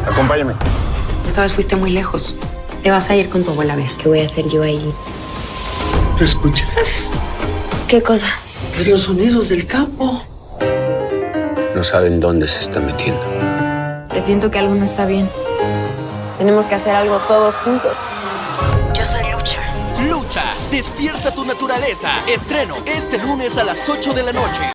Acompáñame. Esta vez fuiste muy lejos. Te vas a ir con tu abuela, Bea. ¿Qué voy a hacer yo ahí? ¿Lo escuchas? ¿Qué cosa? Es los sonidos del campo. No saben dónde se está metiendo. Presiento que algo no está bien. Tenemos que hacer algo todos juntos. Yo soy Lucha. Lucha, despierta tu naturaleza. Estreno este lunes a las 8 de la noche.